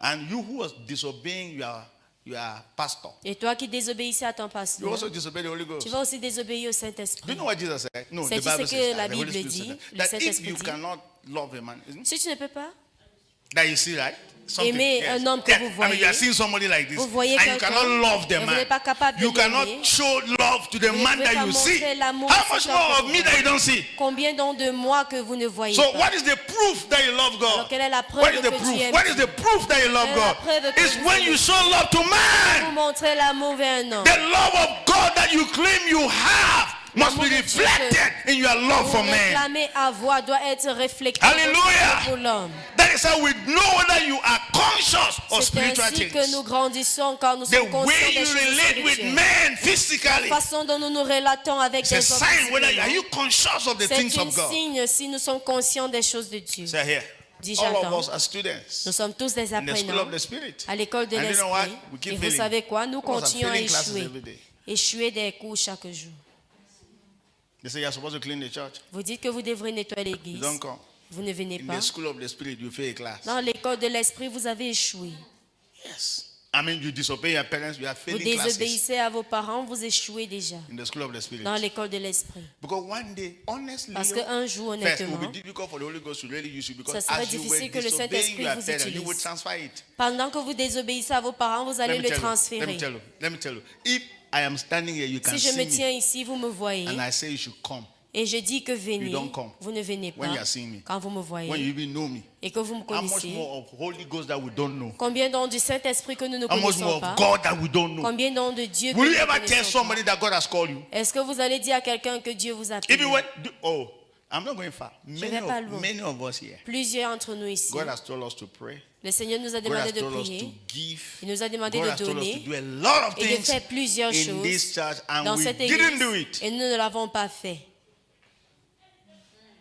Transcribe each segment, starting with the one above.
And you who was disobeying your pastor, Et toi qui désobéissais à ton you pasteur, also disobey the Holy Ghost. tu vas aussi désobéir au Do Saint-Esprit. you know what Jesus said? No, the Sais-tu Bible ce says que la that. The Holy Bible Spirit said dit? that. Le That if Saint-Esprit you dit. cannot love a man, isn't it? Si tu ne peux pas That you see, right? Something. aimer un homme que vous I mean, voyez, you are seeing somebody like this, vous voyez and you quelqu'un, cannot love the et vous man. n'êtes pas capable de You cannot l'aimer. show love to the Vous ne man pouvez that pas you see. montrer l'amour How à much cet homme more que of vous me that you don't see? Combien donc de moi que vous ne voyez So pas? what is the proof that you love Alors God? quelle est la What preuve is que the tu proof? aimes What is Dieu? the proof that you love Quelle est la God? preuve que It's vous when aimez you show love to Vous man. montrez l'amour vers un homme. The love of God that you claim you have must be L'amour de Dieu reflected in your love Vous for man. réclamez à voix doit être reflété Hallelujah. pour l'homme. That is how we know whether you are conscious of C'est spiritual ainsi things. que nous grandissons quand nous The sommes conscients way des you choses relate with spirituelles. men La physically, façon dont nous nous relatons avec it's a des hommes sign whether physiquement, are you conscious of the c'est things un of God. signe si nous sommes conscients des choses de Dieu. Say here. Dis All of j'attends. us are students Nous sommes tous des in the school apprenants of the Spirit. à l'école de And you know what? l'esprit. We keep Et vous failing. savez quoi? Nous Some of us are continuons à failing classes échouer. every day. Échouer des cours chaque jour. They say you're supposed to clean the church. Vous dites que vous devrez nettoyer You l'église. don't come. Vous ne venez In pas. the school of the Spirit, you fail a class. Dans l'école de l'esprit, vous avez échoué. Yes. I mean, you disobey your parents, you are Vous failing classes désobéissez à vos parents, vous échouez déjà in the school of the Spirit. dans l'école de l'esprit. Because one day, honestly, Parce qu'un jour, first, it will honnêtement, be difficult for the Holy Ghost to really use you because ça serait as you were difficile que le disobeying Saint-Esprit your vous parents, you utilise. would transfer it. pendant que vous désobéissez à vos parents, vous allez Let me le tell you. transférer. Let me tell you. If I am standing here, you can Si je see me me, tiens ici, vous me voyez, and I say you should come. et je dis que venez, You don't come. vous ne venez When pas you are seeing me. quand vous me When voyez you even know me, et que vous me how much connaissez. more of Holy Ghost that we don't know? Combien donc du Saint-Esprit que nous ne How much connaissons more pas? of God that we don't know? Combien donc de Dieu que Will nous you ne ever tell connaissons somebody pas? that God has called you? Est-ce que vous allez dire à quelqu'un que Dieu vous appelle? Even when, oh, I'm not going far. vais pas loin. Many of us here, Plusieurs d'entre nous ici. God has told us to pray. Le Seigneur nous a God has demandé de told us to prier. give. Il nous a demandé God de has told us to donner do a lot of et de things faire plusieurs in choses this church, and dans we cette didn't église do it. et nous ne l'avons pas fait.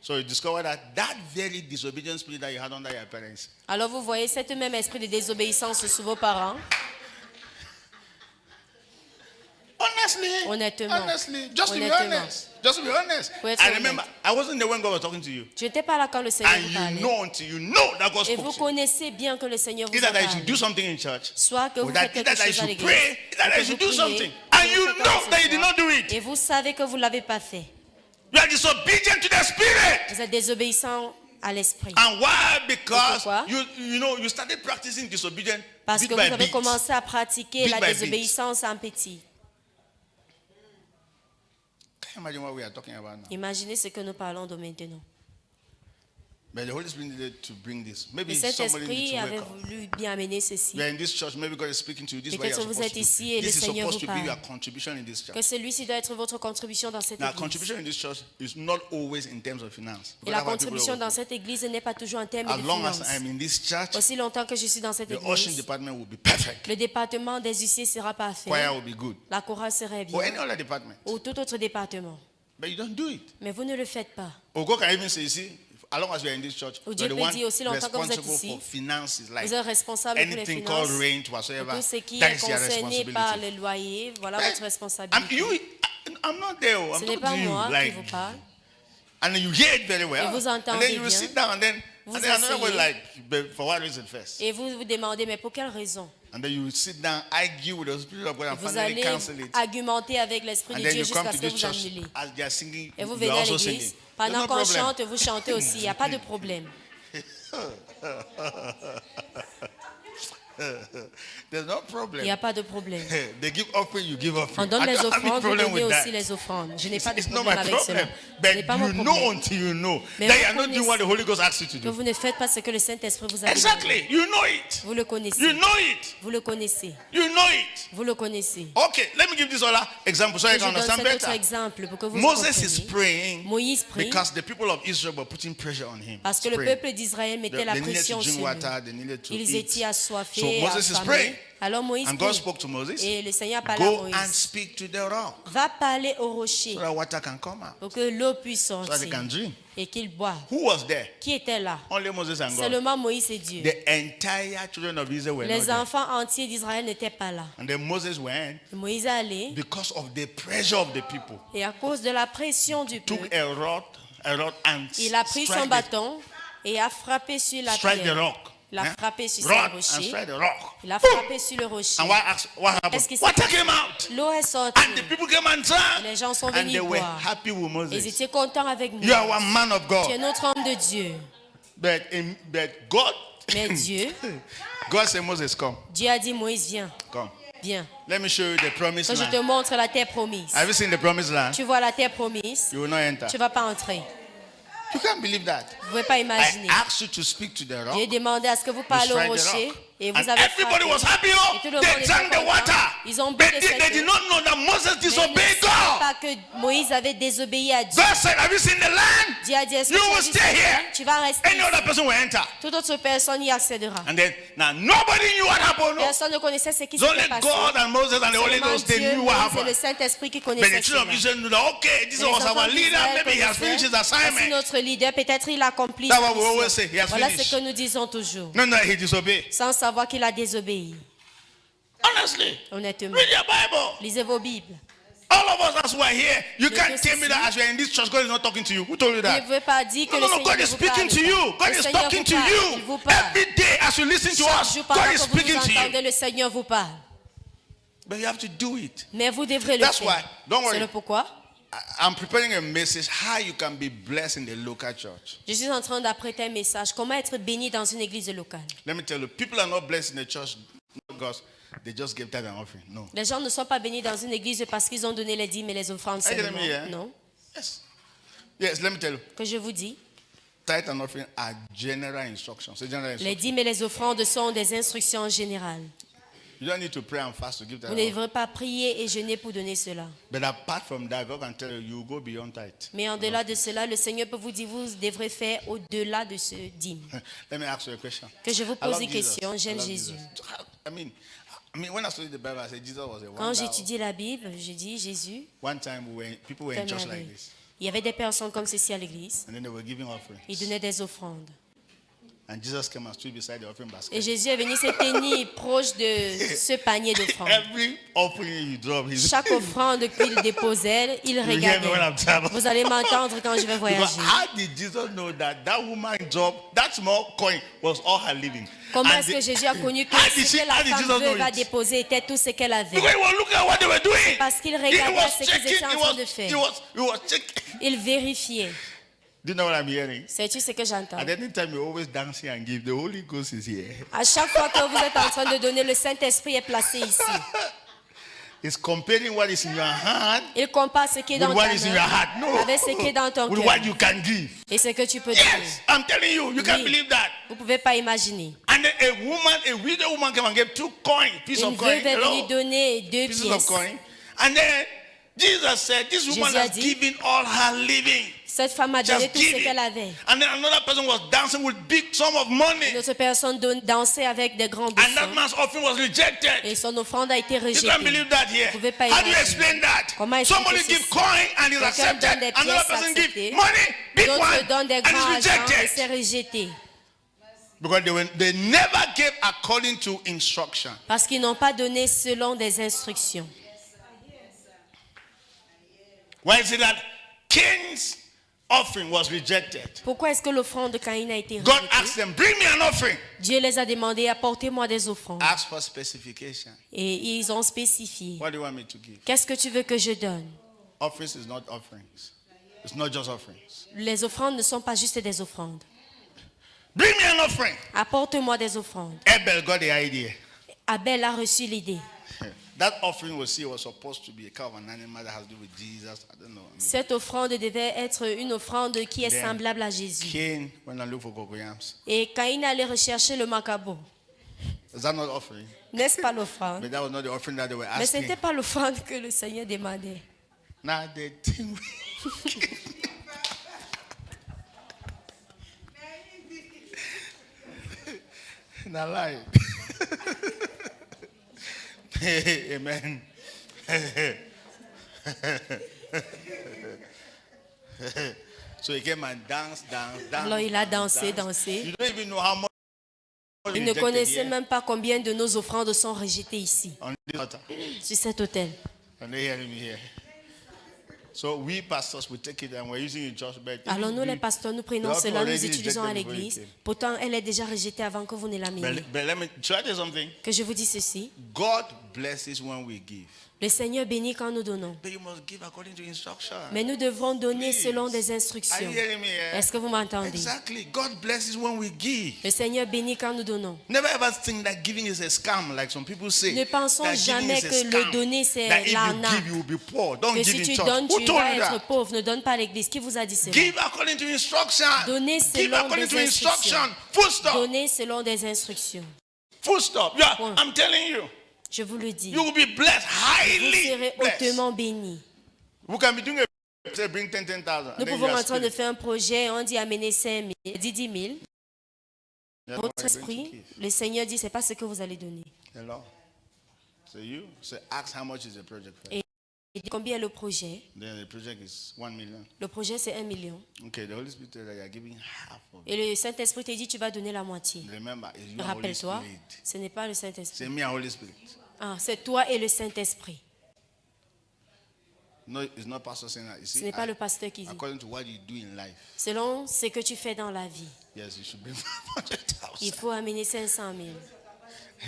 So you discover that very disobedient spirit that you had under your parents, Alors vous voyez cet même esprit de désobéissance sous vos parents. Honnêtement. just to be Honnêtement. honest, just to be honest. Faut être I remember honnête. I wasn't there when God was talking to you, Je n'étais pas là quand le Seigneur and vous you parlait. know until you know that God Et spoke vous to you. connaissez bien que le Seigneur vous a Either that you parlé. should do something in church, Soit que or vous that, faites quelque either that you chose à should l'église, pray, either ou that que you should vous do something, priez, and ou you que know ce that you soit. did not do it. Et vous savez que vous ne l'avez pas fait. You are disobedient to the spirit. Vous êtes désobéissant à l'esprit. And why? Because pourquoi? you started practicing disobedience Parce bit que vous by avez bit. commencé à pratiquer Bit la by bit. désobéissance en petit. Can you imagine what we are talking about now? Imaginez ce que nous parlons de maintenant. But the Holy Spirit needed to bring this. Maybe Le somebody needs Saint-Esprit to avait wake up. voulu bien amener ceci. You are in this church. Maybe God is speaking to you. This is what you Peut-être are vous supposed êtes to ici do. et le This is Seigneur supposed vous to be your parle. contribution in this church. Que celui-ci doit être votre contribution dans cette Now, église. contribution in this church is not always in terms of finance. Et la contribution dans cette église n'est pas toujours en termes de As long as finances. I am in this church, Aussi longtemps que je suis dans cette the ushering église, department will be perfect. le département des huissiers sera parfait. Choir will be good. La chorale serait Or any bien. other department. Ou tout autre département. But you don't do it. Mais vous ne le faites pas. Or God can even say, see, as long as you are in this church, Ou you Dieu are the peut one dire aussi longtemps que vous êtes responsible ici, for finances, like Vous êtes responsable pour les anything called finances. rent whatsoever. Tout ce qui That est is your concerné par responsibility. les loyers, voilà Eh, votre responsabilité. I'm not there. I'm Ce n'est talking pas to you. moi qui Like, vous parle. and then you hear it very well. Et vous And entendez then you bien. sit down and then, Vous and then another way, asseyez. like, but for what reason first? Et vous vous demandez, mais pour quelle raison? And then you sit down, argue with the Spirit of God and Vous finally allez cancel it. argumenter avec l'Esprit And de then Dieu you come jusqu'à to ce que this vous church annulez. as they are singing, Et vous you venez are à also l'église. singing. Pendant There's no qu'on problem. chante, vous chantez aussi. Il n'y a pas de problème. There's no Il problem. n'y a pas de problème. They give offering, you give offering. On donne I les don't have any offrandes, vous problem donnez with that. aussi les offrandes. Je n'ai pas de It's not problème my avec cela. problem. Ce But n'est pas mon you know problème. until you know Mais that vous you are not doing what the Holy Ghost asks you to Que do. vous ne faites pas ce que le Saint-Esprit vous a demandé. Exactly. You know it. Vous le connaissez. You know it. Vous le connaissez. You know it. Vous le connaissez. Okay, let me give this other example so Je you can donne understand cet autre better. exemple pour que vous Moses is compreniez. praying Moïse prie because the people of Israel were putting pressure on him. parce que He's le praying. peuple d'Israël mettait la They needed pression to sur drink lui. water, they needed to Ils eat. étaient assoiffés, So Moses is affamés. praying. Alors Moïse And God prie. spoke to Moses. Et le Seigneur parla à Go Moïse. and speak to the rock Va parler au rocher so that water can come out, pour que l'eau puisse so that they sortir can drink. et qu'il boive. Who was there? Qui était là? Only Moses and God. Seulement Moïse et Dieu. The entire children of Israel were not Les there. enfants entiers d'Israël n'étaient pas là. And then Moses went Et Moïse est allé because of the pressure of the people. et à cause de la pression du Took peuple, a rod and il a pris son strike bâton et a frappé sur la the pierre. rock. Il a frappé sur Rod ce and rocher. strike the rock. Il a frappé sur le rocher. And what happened? Qu'est-ce qui s'est Water passé? came out. L'eau est sortie. And the people came and drank. Les gens sont And venus they were boire. happy with Ils Moses. étaient contents avec You are moi. one man of Tu es God. notre homme de Dieu. But God, Mais Dieu, God said, Moses, come. Dieu a dit, Moïse, viens, Come. viens. Let me show you the promised Que je te land. montre la terre promise. Have you seen the promised land? Tu vois la terre promise, You will not enter. tu ne vas pas entrer. You can't believe that. Vous ne pouvez pas I imaginer. asked you to speak to the rock. J'ai demandé à ce que vous You parlez au strike the rocher rock. et vous And avez everybody was frappé. happy. Oh, Et tout le monde they était drank the content. water. Ils ont bu But de they cette did eau. not know that Moses Mais ils ne disobeyed savaient God. pas que Moïse avait désobéi à Dieu. God said, have you seen the land? Dieu a dit, est-ce que You tu as will vu stay cette here. terre? Tu vas rester Any other ici. person will enter. Toute autre personne y accédera. And then, now nobody knew what happened. No. Personne ne connaissait ce qui It's only s'était passé. God and Moses and the Holy Seulement Ghost, they Dieu, knew what Moïse et le happened. Saint-Esprit qui But connaissaient the children of cela. Israel knew that, okay, this Mais les was enfants our leader. d'Israël Maybe he has finished his connaissaient, voici assignment. notre leader, peut-être il a accompli That's sa what we mission. always say. He has Voilà finished. ce que nous disons toujours, No, he disobeyed. sans savoir qu'il a désobéi. Honestly, Honnêtement, read your Bible. lisez vos Bibles. All of us as we are here, you Mais can't tous tell me ici- that as you are in this church, God is not talking to you. Who told you Il ne that? veut pas dire que No, le no, Seigneur God ne is vous speaking parle to you. pas. God Le is Seigneur talking vous to parle, you. il vous parle. Every day as you listen to Chaque us, jour, God pendant is que vous speaking nous to you. entendez, le Seigneur vous parle. But you have to do it. Mais vous devrez le That's faire. why, don't worry. C'est le pourquoi. I'm preparing a message how you can be blessed in the local church. Je suis en train d'apprêter un message. Comment être béni dans une église locale. Let me tell you, people are not blessed in the church not because they just give tithe and offering. No. Les gens ne sont pas bénis dans une église parce qu'ils ont donné les dîmes et les offrandes Are you seulement. getting me, yeah? Non. Yes. Yes, let me tell you. Que je vous dis, Tithe and offering are general instructions. So general les instructions. dîmes et les offrandes sont des instructions générales. You don't need to pray and fast to give Vous tithe. ne devrez pas prier et jeûner pour donner cela. But apart from that, God can tell you, you go beyond tithe. Mais en-delà de cela, le Seigneur peut vous dire, vous devrez faire au-delà de ce dîme. Let me ask you a question. Que je vous I pose love une Jesus. question. I J'aime love Jésus. Jesus. I mean, when I studied the Bible, I said Jesus was a Quand wonder. j'étudie la Bible, je dis Jésus. One time, people were in church like this, Il y avait des personnes comme ceci à l'église. and then they were giving offerings. Ils donnaient des offrandes. And Jesus came and stood beside the offering Et basket. Jésus est venu se tenir proche de ce panier d'offrandes. Every offering you drop, he's Chaque offrande qu'il déposait, il You hear me when I'm regardait. traveling. Vous allez m'entendre quand je vais Because voyager. how did Jesus know that that woman dropped that small coin was all her living? Comment And est-ce que the- Jésus a connu que how did ce she- que la how did femme Jesus know veuve a it? déposé était tout ce qu'elle avait? Because he was looking at what they were doing. Parce qu'il He regardait was ce qu'ils checking. étaient en train de faire. He was checking. Il vérifiait. Do you know what I'm hearing? Sais-tu ce que j'entends? At any time you're always dancing and give. The Holy Ghost is here. À chaque fois que vous êtes en train de donner, le Saint-Esprit est placé ici. It's comparing what is in your hand Il compare ce qui est dans with ta what is in your main heart. No. avec ce qui est dans ton With cœur what you can give. et ce que tu peux donner. Yes, I'm telling you, you can't Oui. believe that. Vous ne pouvez pas imaginer. And then a widow woman came and gave 2 coins, piece Une of coin. veuve est venue Hello? donner 2 Pieces of pièces. coin. And then Jesus said, this woman Jésus a has dit, given all her living. Cette femme a Just donné tout ce give qu'elle it. avait. And then another person was dancing with big sum of money. Une autre personne dansait avec des grands And that boussons. man's offering was rejected. Et son offrande a été You rejetée. can't believe that here. Vous pouvez pas How do you imaginer. explain that? Comment expliquer Somebody ceci? give coin and is Quelqu'un donne accepted. des Another pièces person acceptées. give money, big one, D'autres donnent des and grands is argent et c'est rejected. rejeté. Because they never gave according to instruction. Parce qu'ils n'ont pas donné selon des instructions. Why is it that Cain's offering was rejected? Pourquoi est-ce que l'offrande de Caïn a été God rejetée? asked them, bring me an offering. Dieu les a demandé, apportez-moi des offrandes. Ask for specification. Et ils ont spécifié. What do you want me to give? Qu'est-ce que tu veux que je donne? Offerings is not offerings. It's not just offerings. Les offrandes ne sont pas juste des offrandes. Bring me an offering. Apporte-moi des offrandes. Abel got the idea. Abel a reçu l'idée. That offering was supposed to be a kind of an animal that has to do with Jesus. I don't know. Cette offrande devait être une offrande qui est Then, semblable à Jésus. Cain went and looked for cocoyams. Et Caïn allait rechercher le macabo. Is that not offering? N'est-ce pas l'offrande? But that was not the offering that they were Mais ce asking. n'était pas l'offrande que le Seigneur demandait. Now the thing. Now lie. Amen. So he came and danced. Alors il a dansé, dansé. You don't even know how much. Il ne connaissait même pas combien de nos offrandes sont rejetées ici, On this altar. sur cet autel. And they hearing me here. So we pastors, we take it and we're using it in church. But Alors nous, les pasteurs, nous prenons cela, nous already utilisons à rejected before you l'église. came. Pourtant, elle est déjà rejetée avant que vous ne l'ameniez. But let me try to tell you something. Que je vous dis ceci, God blesses when we give. le Seigneur bénit quand nous donnons. But you must give according to instruction. Mais nous devrons donner Please. selon des Are instructions. you hearing me? Yeah? Est-ce que vous m'entendez? Exactly. God blesses when we give. Le Seigneur bénit quand nous donnons. Never ever think that giving is a scam, like some people say. Ne pensons That giving jamais is a que le scam. donner, c'est That if you l'arnaque. give, you will be poor. Don't Que give si in tu church. donnes, Who tu told vas you être that? pauvre. Ne donne pas à l'église. Qui vous a dit cela? Give according to instruction. Donnez Give selon according des to instruction. Full stop. Donnez selon des instructions. Full stop. Yeah, Point. I'm telling you. Je vous le dis. You will be blessed, Vous highly serez blessed. hautement bénis. We can be doing a say bring 10,000. Nous pouvons en train de faire un projet, on dit amener 5 000, dit 10 000. Votre esprit, le Seigneur dit, c'est pas ce que vous allez donner. Hello. So you say ask how much is the project for? Et il dit combien est le projet? Then the project is 1 million. Le projet, c'est 1 million. Okay, the Holy Spirit said that you are giving half of it. Et le Saint-Esprit te dit, tu vas donner la moitié. Remember, it's your Holy Rappelle-toi, Spirit. ce n'est pas le Saint-Esprit. Say me and Holy Spirit. Ah, c'est toi et le Saint-Esprit. No, it's not pastor saying that. You Ce see, n'est pas le pasteur qui dit. according to what you do in life, Selon ce que tu fais dans la vie, yes, you should bring il 500,000. faut amener 500 000.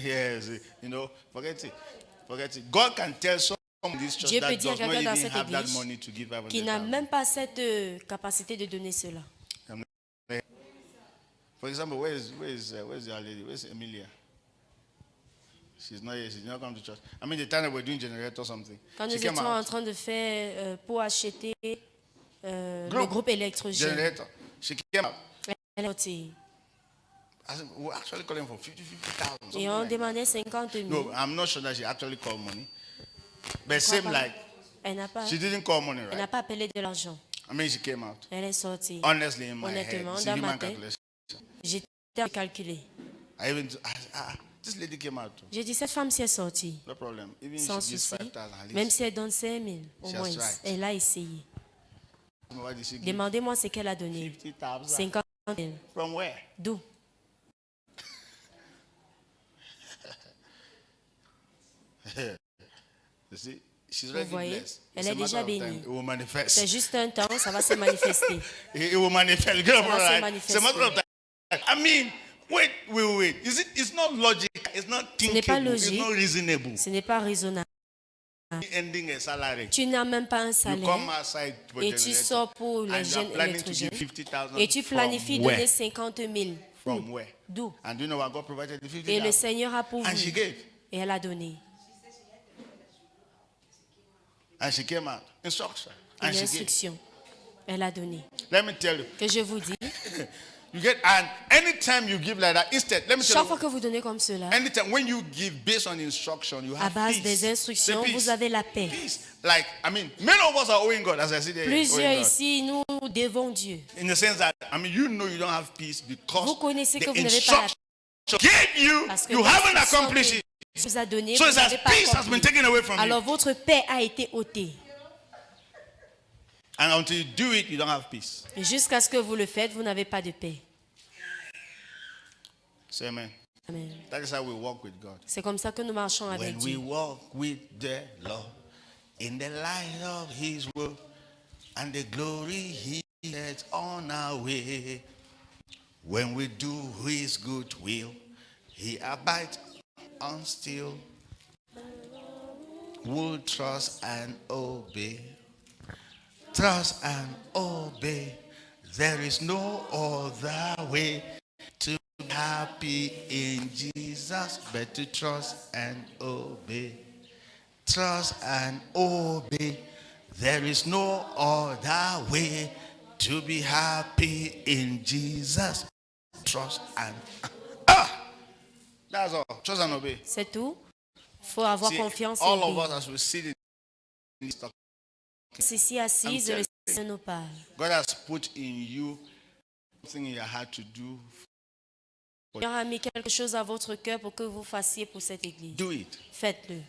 Yes, you know, forget it. Forget it. God can tell someone in this church Dieu peut that dire à does not quelqu'un dans even cette have that église money to give qui n'a 500,000. même pas cette capacité de donner cela. For example, where's your lady? Where's Emilia? She's not here. She's not come to church. I mean, the time that we're doing generator or something. Quand She nous came étions en out. train de faire pour acheter le Group. groupe électrogène, Generator. She came out. elle est sortie. I said, we're actually calling for 50,000. Et something on like that. demandait 50 000. No, I'm not sure that she actually called money. But Pourquoi same pas? like, Elle n'a pas, she didn't call money, elle n'a right? pas appelé de l'argent. I mean, she came out. Elle est sortie. Honestly, in my Honnêtement, head, it's dans human ma tête, calculation. j'étais calculé. This lady came out too. J'ai dit, cette femme s'y est sortie. No problem. Even if Sans she gives souci. 5,000 at least. Même si elle donne 5 000, au She has moins, tried. elle a essayé. What did she give? Demandez-moi ce qu'elle a donné. 50,000. 50 000. From where? D'où? You see, she's Vous already voyez, blessed. elle It's est a matter déjà of time. bénie. It will manifest. C'est juste un temps, ça va se manifester. It will manifest. Get up, va se right? It's a matter of time. I mean, wait. It's not logical. It's not n'est pas thinkable. It's logique. not reasonable. Ce n'est pas raisonnable. Ending a salary. Tu n'as même pas un You salaire come outside for et tu generator, sors pour les and you jeunes are planning to électrogènes give 50,000 et tu planifies from where? donner 50 000. From where? D'où? And do you know what God provided the Et le 50,000? Seigneur a And she pourvu gave. et elle a donné. And she came out. Instruction. Une And she gave. instruction. Elle a donné. Let me tell you. Que je vous dis, You get, and anytime you give like that, instead, let me tell chaque you. fois que vous donnez comme cela, Anytime when you give based on instruction, you à have base peace. des instructions, The peace. vous avez la paix. Peace. Like, I mean, many of us are owing God, as I said there. Plusieurs owing God. ici, nous devons Dieu. In the sense that, I mean, you know you don't have peace because Vous connaissez que the vous n'avez pas la instruction gave you, Parce que you haven't l'instruction accomplished it. que vous a donné, So vous it's as n'avez pas peace has been accompli. taken away from Alors you. votre paix a été ôtée. And until you do it, you don't have peace. Et jusqu'à ce que vous le faites, vous n'avez pas de paix. Say amen. Amen. That is how we walk with God. C'est comme ça que nous marchons avec When we Dieu. walk with the Lord in the light of His word and the glory He lets on our way, when we do His good will, He abides on still. We'll trust and obey. Trust and obey. There is no other way to be happy in Jesus but to trust and obey. Trust and obey. There is no other way to be happy in Jesus. Trust and that's all. Trust and obey. C'est tout. Il faut avoir See, confiance et all of obéir. us as we sit in this talk, Ici assise, I'm le telling Seigneur nous parle. God has put in you something in your heart to do. Il Seigneur a mis quelque chose à votre cœur pour que vous fassiez pour cette église. Do it. Faites-le.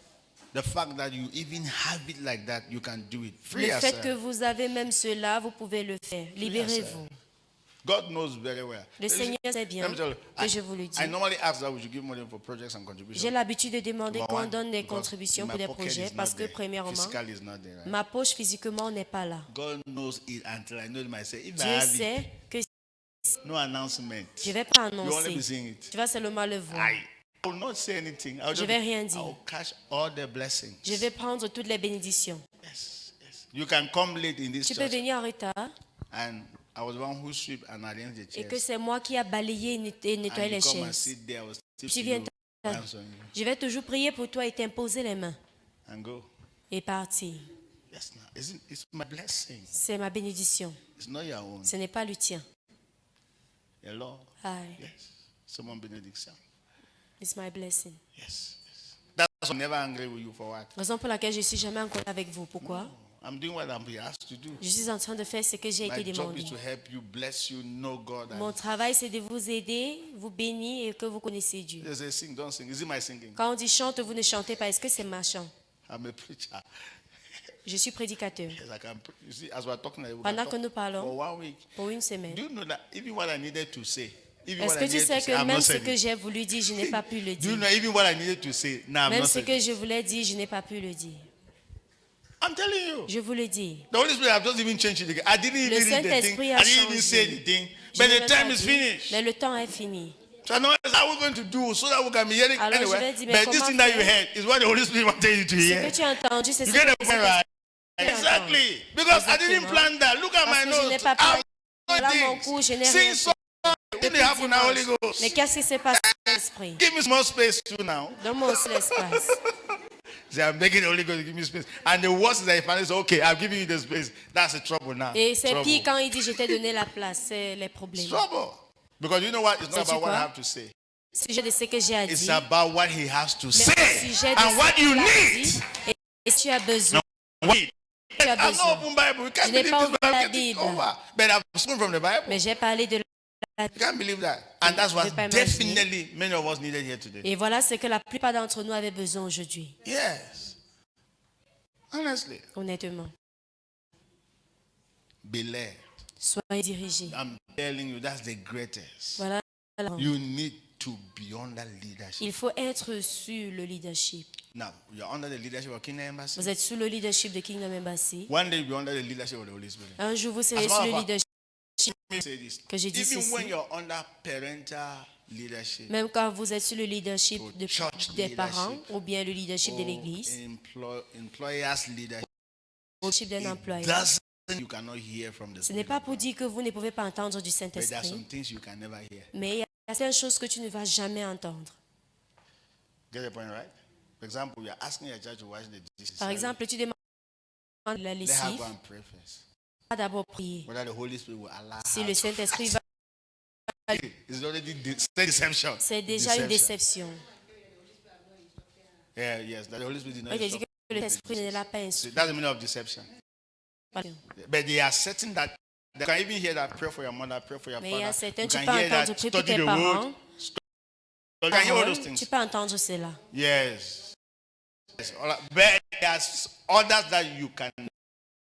The fact that you even have it like that, you can do it. Free Le fait yourself. que vous avez même cela, vous pouvez le faire. Libérez-vous. God knows very well. Le Seigneur sait bien Let me tell you, que je vous le dis. I normally ask that we should give money for projects and J'ai contributions. l'habitude de demander Number qu'on one, donne des because contributions my pour des pocket projets is not parce que, there. premièrement, Physical is not there, right? ma poche physiquement n'est pas là. God knows it until I know it myself. If I Dieu have sait que no announcement, je ne vais pas you only annoncer. be seeing it. Tu vas seulement le voir. I will not say anything. Je vais rien dire. I will catch all the blessings. Je vais prendre toutes les bénédictions. Yes, yes. You can come late in this Tu peux church, venir en retard and I was the one who sweep and arrange the et que chairs. c'est moi qui a balayé et nettoyé And les you come and chaises. sit there, I will still Tu see viens you t'asseoir. hands on you Je vais toujours prier pour toi et t'imposer les mains and go. et partir. Yes, now it's my blessing. C'est ma bénédiction. It's not your own. Ce n'est pas le tien. Hello. Aye. Yes. Someone benediction. It's my blessing. Yes. Yes. That's why I'm never angry with you for what? Raison pour laquelle je suis jamais en colère avec vous. Pourquoi? I'm doing what I'm asked to do. Je suis en train de faire ce que j'ai My été job demandé. is to help you, bless you, know God. Mon travail, c'est de vous aider, vous bénir et que vous connaissez Dieu. They say sing, don't sing. Is it my singing? Quand on dit chante, vous ne chantez pas. Est-ce que c'est ma chant? I'm a preacher. Je suis prédicateur. Yes, I can. You see, as we're talking, we can Pendant talk que nous for parlons, 1 week. pour une semaine. Do you know that even what I needed to say, even Est-ce what que I tu needed sais to say, que I've même not ce said que it. j'ai voulu dire, je n'ai pas pu le Do you dire. know even what I needed to say? Now I've Même not ce said que it. je voulais dire, je n'ai pas pu le dire. I'm telling you. Je vous le dis. The Holy Spirit have just even changed it again. I didn't Le even read the thing. Saint-Esprit a I didn't even say changé. anything. Je But n'ai the même time pas is dit, finished. mais le temps est fini. So I know what are we going to do so that we can be hearing Alors, je anyway. vais dire, mais But this comment thing that you faire? heard is what the Holy Spirit wanted you to Ce hear. que tu as entendu, c'est ce You que get the le point, right? Saint-Esprit Exactly. Because I didn't Exactement. plan that. Look at Parce my que je n'ai notes. pas I'm Voilà mon things. coup, je n'ai Sing rien song. What did happen now, Holy Ghost? Mais qu'est-ce qui se passe dans l'esprit? Give me small space too now. Donne-moi aussi l'espace. Say, I'm begging the Holy Ghost to give me space. And the worst is that if I say, okay, I'm giving you the space, that's the trouble now. Et c'est Trouble. pire quand il dit je t'ai donné la place, c'est les problèmes. Trouble. Because you know what? It's not Sais-tu about what I quoi? have to say. Sujet de ce que j'ai à It's dire, about what he has to mais say au sujet de and what ce you qu'il a need. dit et tu as besoin. Wait. Tu as I'm not besoin. open Bible. You can't Je n'ai believe pas this, ouvert but I'm la getting Bible. over. But I've spoken from the Bible. Mais j'ai parlé de la You can't believe that. And that's Je what vais pas imaginer. definitely many of us needed here today. Et voilà ce que la plupart d'entre nous avaient besoin aujourd'hui, Yes. Honestly. honnêtement. Be led. Soyez dirigés. I'm telling you, that's the greatest. Voilà. You need to be under leadership. Il faut être sur le leadership. Now, you're under the leadership of Kingdom Embassy. Vous êtes sous le leadership de Kingdom Embassy. One day you'll be under the leadership of the Holy Spirit. Un jour, vous As serez a sous matter le of fact, leadership. Let me say this. Que je dise Even ceci. when you're under parental leadership, Même quand vous êtes sur le leadership Or des church parents leadership. ou bien le leadership de or l'église, employers leadership, le leadership d'un it employé. doesn't you cannot hear from the Ce n'est Spirit pas of pour God. dire que vous ne pouvez pas entendre du But there are Saint-Esprit, some things you can never hear. mais il y a certaines choses que tu ne vas jamais entendre. Get the point, right? For example, you're asking your child to wash the dishes. Par exemple, tu demandes la Let her lessive, go and pray first. pas d'abord prier. Whether the Holy Spirit will allow Si her le to- Saint-Esprit va, It's already deception. c'est déjà une déception. Yeah, yes, that the Holy Spirit did not Ok, je dis instruct. que le Saint-Esprit ne l'a pas So instruit. that's the meaning of deception. But they are certain that they can even hear that pray for your mother, pray for your Mais il y a father. certains, You tu can peux hear entendre that, prier pour study tes the parents. word. You can hear all those Parole, things. tu peux entendre cela. Yes. Yes. But there's others that you can.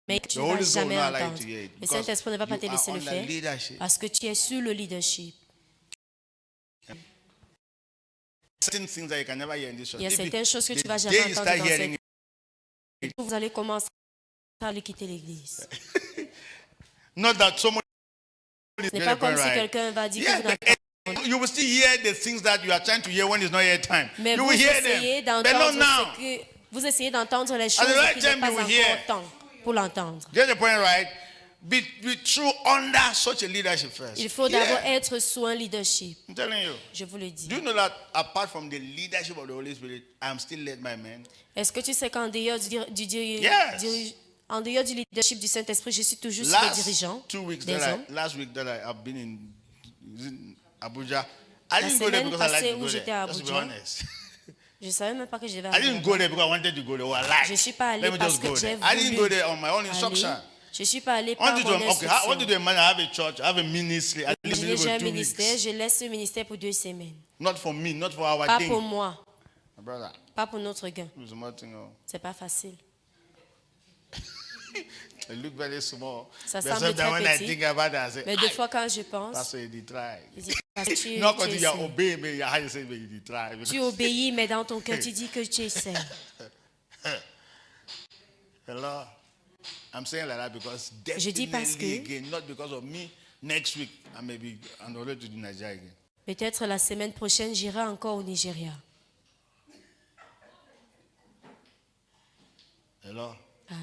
Mais que tu The ne vas Holy Ghost will jamais not allow you entendre. to hear it Le because Saint-Esprit ne va pas te you laisser are le under faire leadership. parce que tu es sur le leadership. Certain things that you can never hear in this church. Il y a If certaines choses que the tu vas day jamais you entendre start dans hearing cette... Vous allez commencer à aller quitter l'église. not that someone is Ce n'est getting pas the point comme si right. quelqu'un va dire Yeah, que vous n'entendez you will still hear the things that you are trying to hear when it's not yet time. Mais You vous will hear essayez them, but not d'entendre now. ce que... Vous essayez d'entendre les choses right qui n'est time pas you will encore hear. temps pour l'entendre. Get the point right? Be true under such a leadership first. Il faut Yeah, d'abord être sous un leadership. I'm telling you. Je vous le dis. Do you know that apart from the leadership of the Holy Spirit, I'm still led by men? Est-ce que tu sais qu'en dehors Yes. en dehors du leadership du Saint-Esprit, je suis toujours sur les dirigeants Last 2 weeks des hommes. last week that I've been in Abuja, I La didn't go there semaine because I like passée to go où there. j'étais à Just to be Abuja, honest. Je ne savais même pas que je devais I aller didn't là-bas. go there because I wanted to go there. Or I like. Je ne suis pas allée Let me parce just que go j'ai there. I didn't go voulu there on my own aller. instruction. Je ne suis pas allée I par wanted mon to, okay, I want to instruction. do a man, I have a church, I have a ministry. I live J'ai for un 2 ministère, weeks. je laisse ce ministère pour 2 semaines. Not for me, not for our Pas thing. pour moi, My brother, pas pour notre gain. it's a small thing. Oh. C'est pas facile. It look very small. Ça But semble sometimes très when I petit. think about it, I say, Mais deux fois quand je pense, Pastor, you did try. je dis, Pasteur, tu Not because you are essaies. obeying me, how you say, but you did try. Tu obéis, mais dans ton cœur, tu dis que tu essaies. Hello? I'm saying like that because Je dis parce definitely que- again, not because of me. Next week, I may be on the way to the Nigeria again. Peut-être la semaine prochaine, j'irai encore au Nigeria. Hello? Aye.